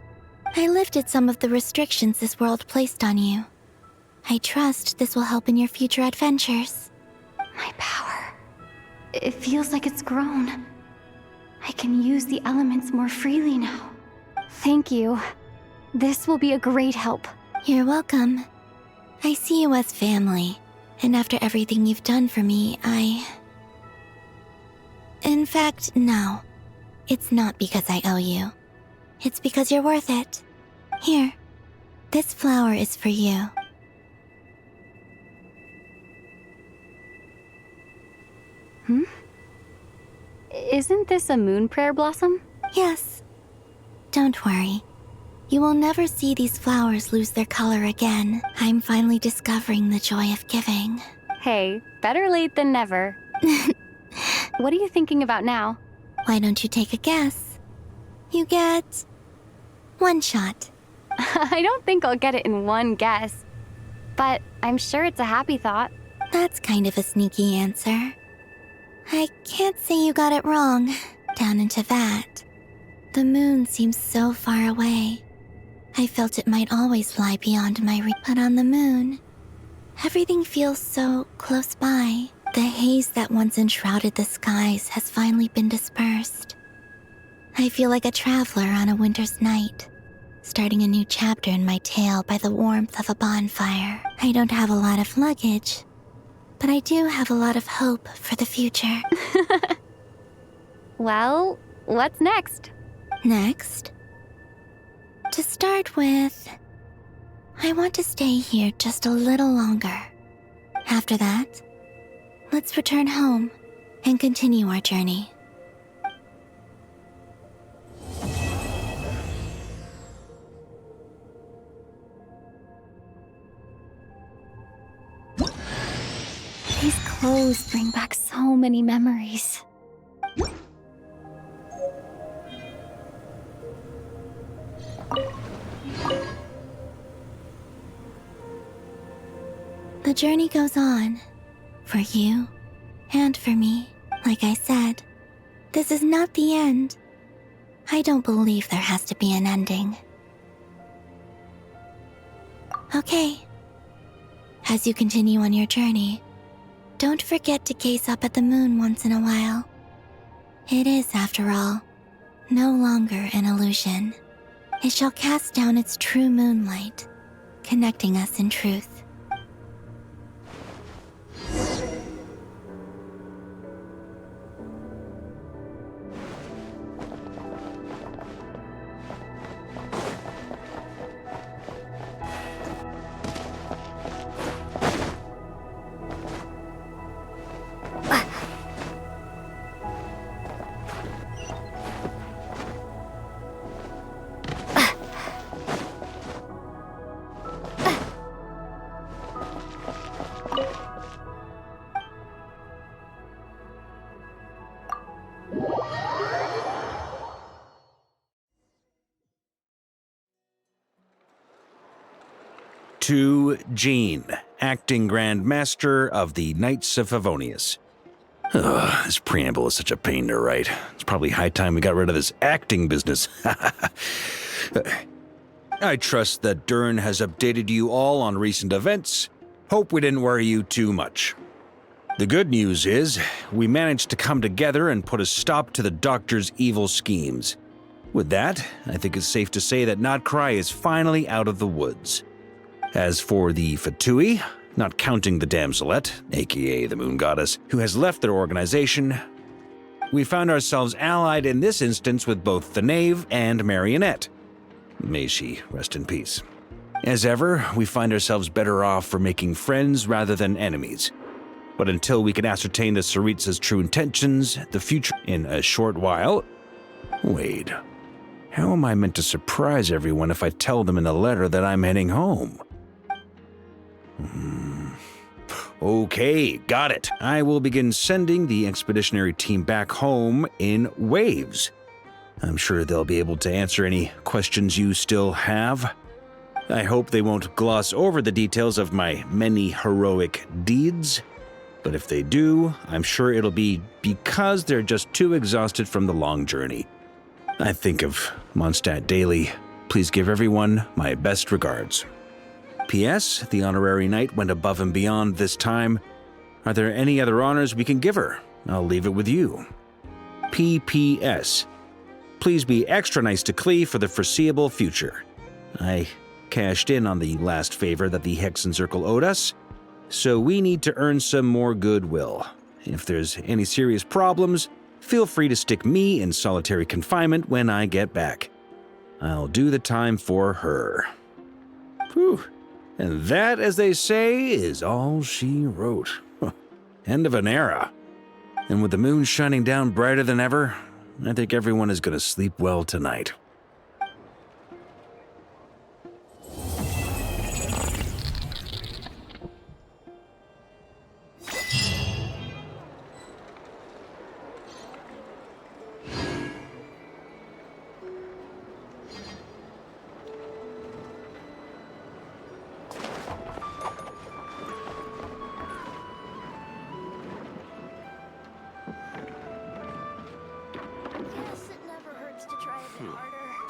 Speaker 1: I lifted some of the restrictions this world placed on you. I trust this will help in your future adventures.
Speaker 17: My power. It feels like it's grown. I can use the elements more freely now. Thank you. This will be a great help.
Speaker 1: You're welcome. I see you as family, and after everything you've done for me, In fact, no. It's not because I owe you. It's because you're worth it. Here, this flower is for you.
Speaker 17: Isn't this a moon prayer blossom?
Speaker 1: Yes. Don't worry. You will never see these flowers lose their color again. I'm finally discovering the joy of giving.
Speaker 17: Hey, better late than never. What are you thinking about now?
Speaker 1: Why don't you take a guess? You get 1 shot.
Speaker 17: I don't think I'll get it in one guess, but I'm sure it's a happy thought.
Speaker 1: That's kind of a sneaky answer. I can't say you got it wrong, down into that. The moon seems so far away. I felt it might always lie beyond my reach, but on the moon, everything feels so close by. The haze that once enshrouded the skies has finally been dispersed. I feel like a traveler on a winter's night, starting a new chapter in my tale by the warmth of a bonfire. I don't have a lot of luggage, but I do have a lot of hope for the future.
Speaker 17: Well, what's next?
Speaker 1: Next? To start with, I want to stay here just a little longer. After that, let's return home and continue our journey.
Speaker 17: These clothes bring back so many memories.
Speaker 1: The journey goes on, for you and for me. Like I said, this is not the end. I don't believe there has to be an ending. Okay. As you continue on your journey, don't forget to gaze up at the moon once in a while. It is, after all, no longer an illusion. It shall cast down its true moonlight, connecting us in truth.
Speaker 2: To Jean, acting Grand Master of the Knights of Favonius. Ugh, this preamble is such a pain to write. It's probably high time we got rid of this acting business. I trust that Dern has updated you all on recent events. Hope we didn't worry you too much. The good news is, we managed to come together and put a stop to the Doctor's evil schemes. With that, I think it's safe to say that Notcry is finally out of the woods. As for the Fatui, not counting the Damselette, aka the Moon Goddess, who has left their organization, we found ourselves allied in this instance with both the Knave and Marionette. May she rest in peace. As ever, we find ourselves better off for making friends rather than enemies. But until we can ascertain the Tsaritsa's true intentions, the future in a short while... Wait, how am I meant to surprise everyone if I tell them in the letter that I'm heading home? Okay, got it. I will begin sending the expeditionary team back home in waves. I'm sure they'll be able to answer any questions you still have. I hope they won't gloss over the details of my many heroic deeds. But if they do, I'm sure it'll be because they're just too exhausted from the long journey. I think of Mondstadt daily. Please give everyone my best regards. P.S. The honorary knight went above and beyond this time. Are there any other honors we can give her? I'll leave it with you. P.P.S. Please be extra nice to Klee for the foreseeable future. I cashed in on the last favor that the Hexen Circle owed us, so we need to earn some more goodwill. If there's any serious problems, feel free to stick me in solitary confinement when I get back. I'll do the time for her. Whew. And that, as they say, is all she wrote. End of an era. And with the moon shining down brighter than ever, I think everyone is going to sleep well tonight.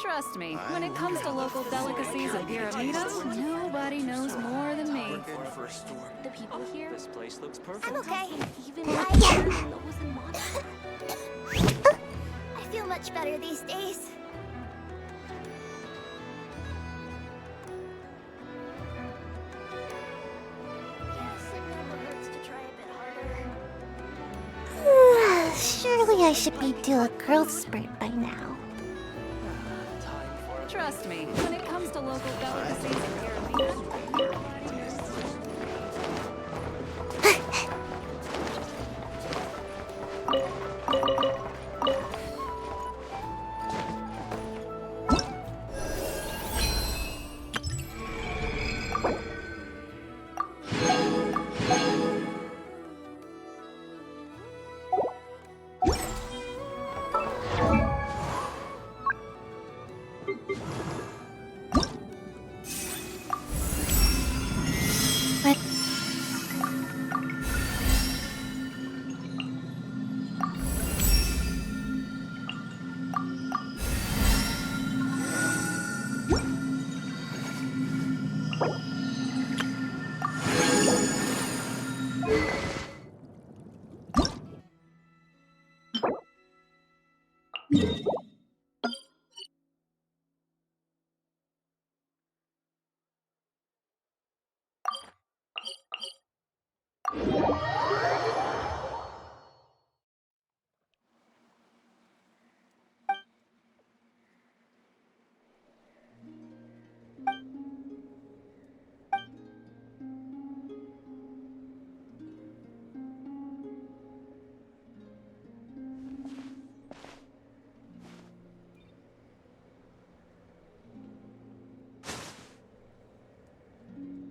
Speaker 15: Trust me, when it comes to local delicacies of Pyramida, nobody knows more than me.
Speaker 5: The people here?
Speaker 10: This place looks perfect.
Speaker 5: I'm okay. Even I feel much better these days. Yes, it never hurts to try a bit harder.
Speaker 1: Surely I should be due a growth spurt by now.
Speaker 15: Trust me, when it comes to local delicacies of Pyramida,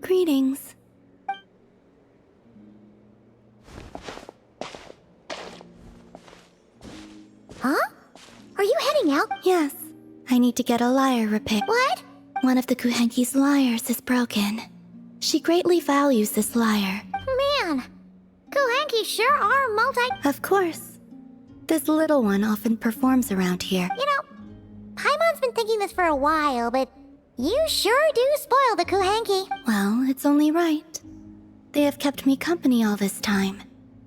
Speaker 4: Greetings.
Speaker 1: Huh? Are you heading out?
Speaker 4: Yes, I need to get a lyre repaired.
Speaker 1: What?
Speaker 4: One of the Kuhenki's lyres is broken. She greatly values this lyre.
Speaker 1: Man, Kuhenki sure are
Speaker 4: Of course. This little one often performs around here.
Speaker 1: You know, Paimon's been thinking this for a while, but you sure do spoil the Kuhenki.
Speaker 4: Well, it's only right. They have kept me company all this time,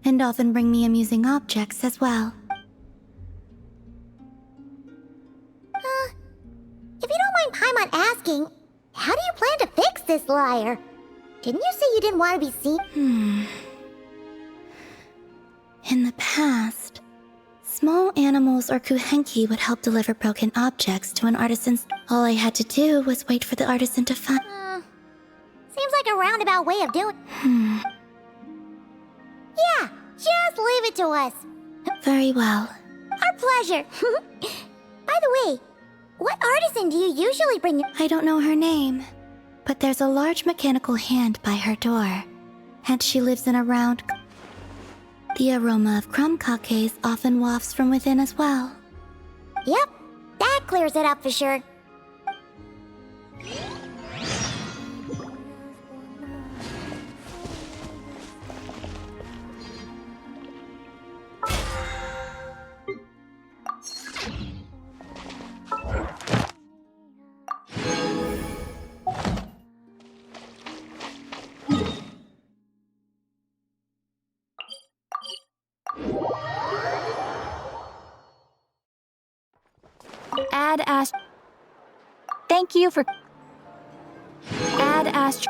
Speaker 4: and often bring me amusing objects as well.
Speaker 1: If you don't mind Paimon asking, how do you plan to fix this lyre? Didn't you say you didn't want to be seen?
Speaker 4: In the past, small animals or Kuhenki would help deliver broken objects to an artisan's. All I had to do was wait for the artisan to find.
Speaker 1: Seems like a roundabout way of doing. Yeah, just leave it to us.
Speaker 4: Very well.
Speaker 1: Our pleasure. By the way, what artisan do you usually bring?
Speaker 4: I don't know her name, but there's a large mechanical hand by her door, and she lives in a round. The aroma of crumb cakes often wafts from within as well.
Speaker 1: Yep, that clears it up for sure.
Speaker 5: Add Ast. Thank you for. Add Ast.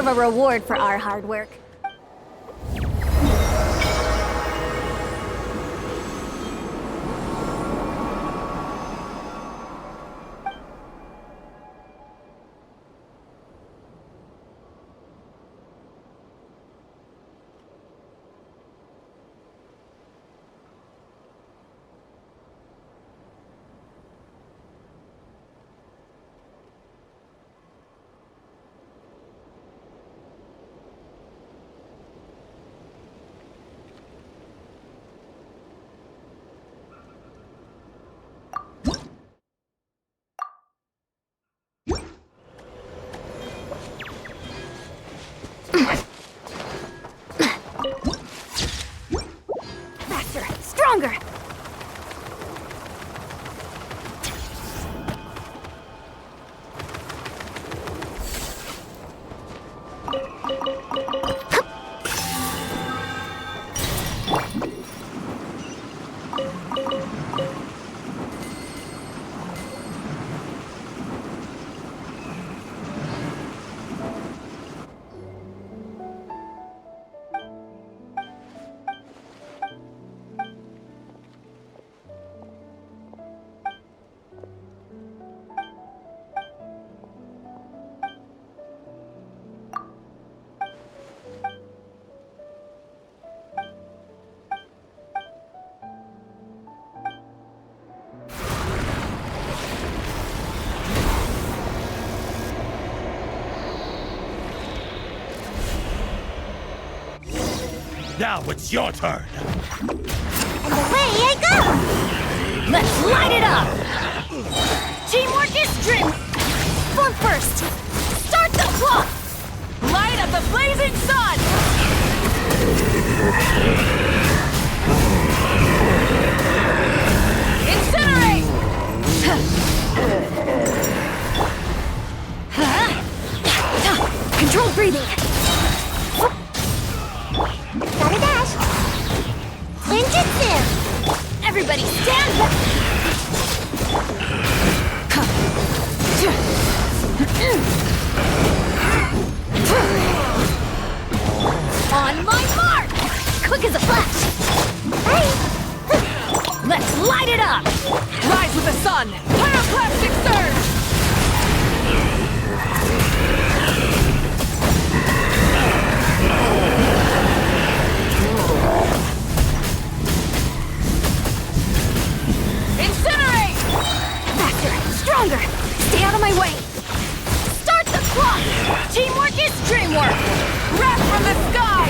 Speaker 5: deserve a reward for our hard work. Faster, stronger!
Speaker 2: Now it's your turn.
Speaker 1: And away I go!
Speaker 3: Let's light it up! Teamwork is dream! Form first! Start the clock! Light up the blazing sun! Incinerate!
Speaker 5: Controlled breathing! Gotta dash! Ninjutsu!
Speaker 3: Everybody stand back! On my mark! Quick as a flash! Hey! Let's light it up! Rise with the sun! Pyroclastic surge! Incinerate! Faster! Stronger! Stay out of my way! Start the clock! Teamwork is dreamwork! Wrath from the sky!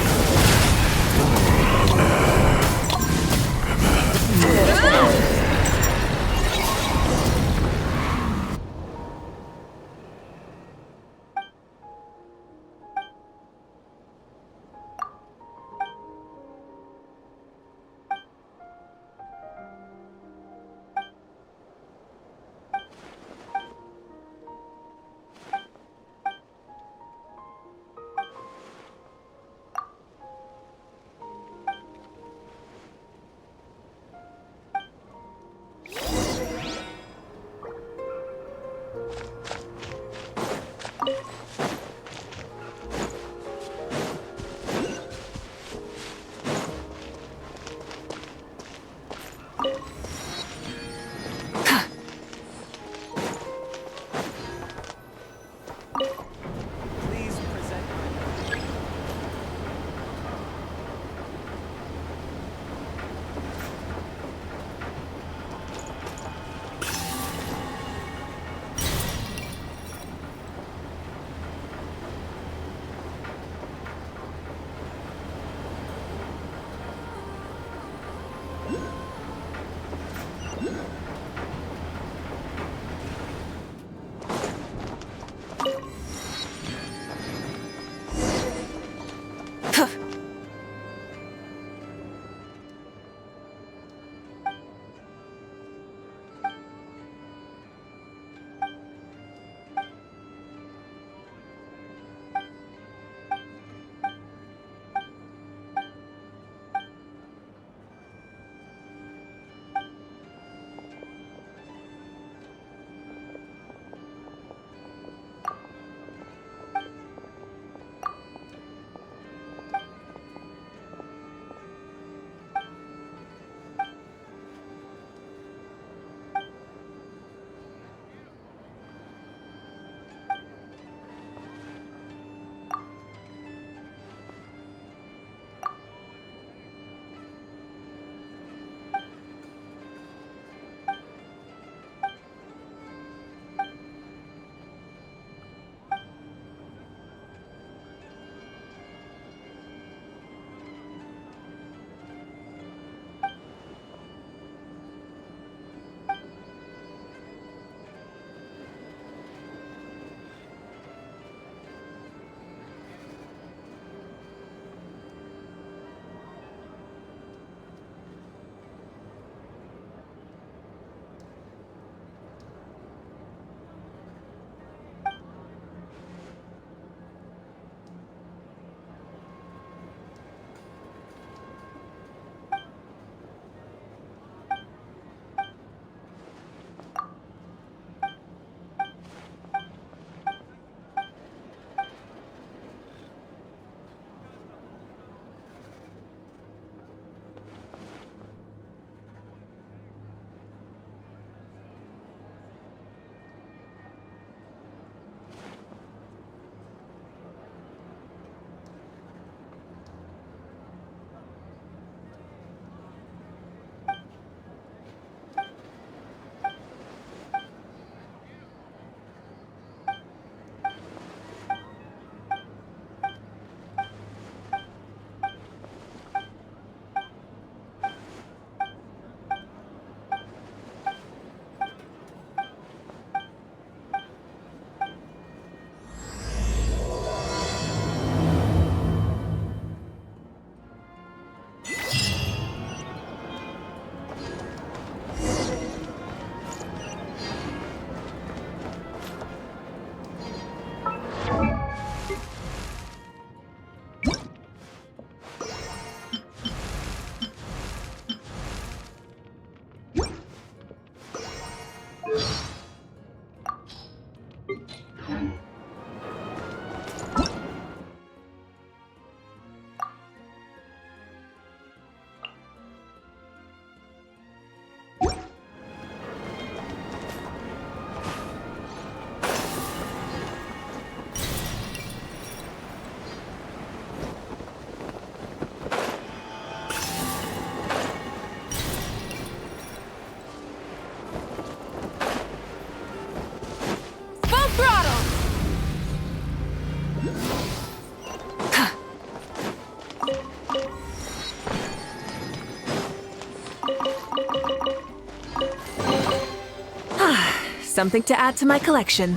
Speaker 18: Something to add to my collection.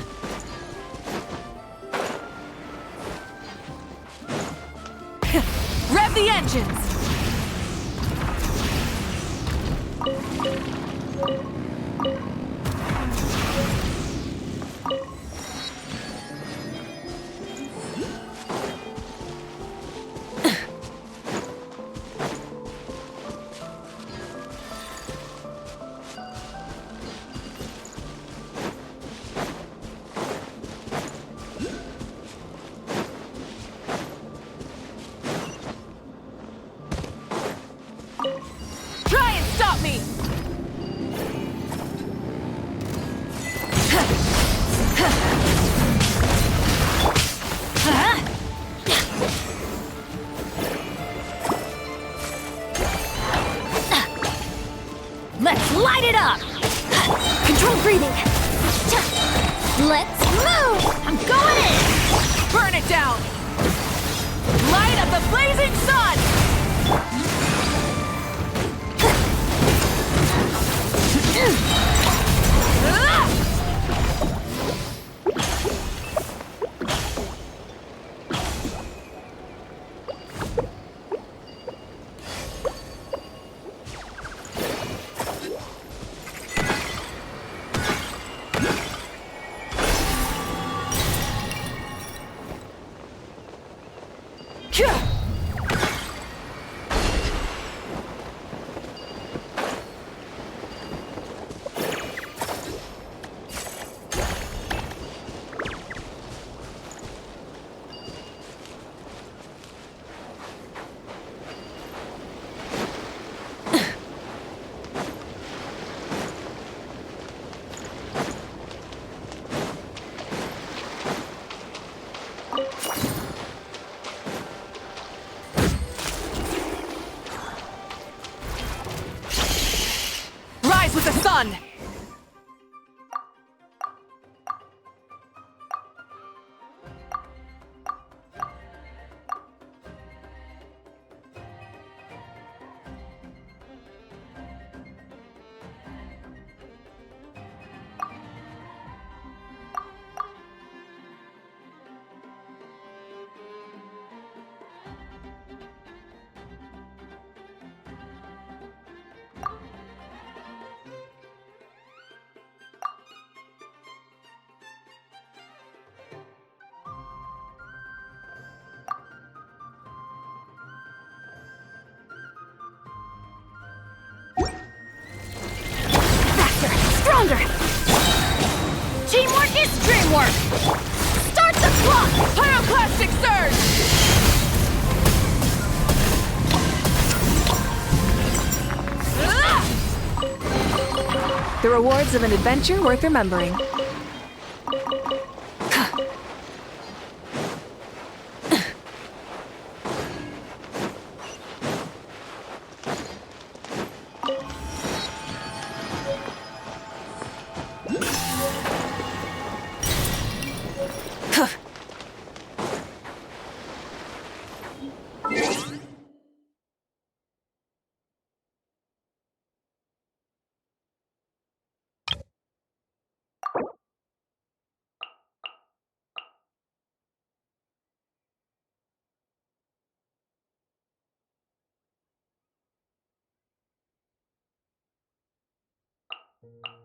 Speaker 18: Rev the engines! Try and stop me!
Speaker 4: Let's light it up! Control breathing! Let's move! I'm going in!
Speaker 18: Burn it down! Light up the blazing sun! Rise with the sun!
Speaker 3: Stronger! Teamwork is dreamwork! Start the clock!
Speaker 18: Pyroclastic surge! The rewards of an adventure worth remembering.
Speaker 2: you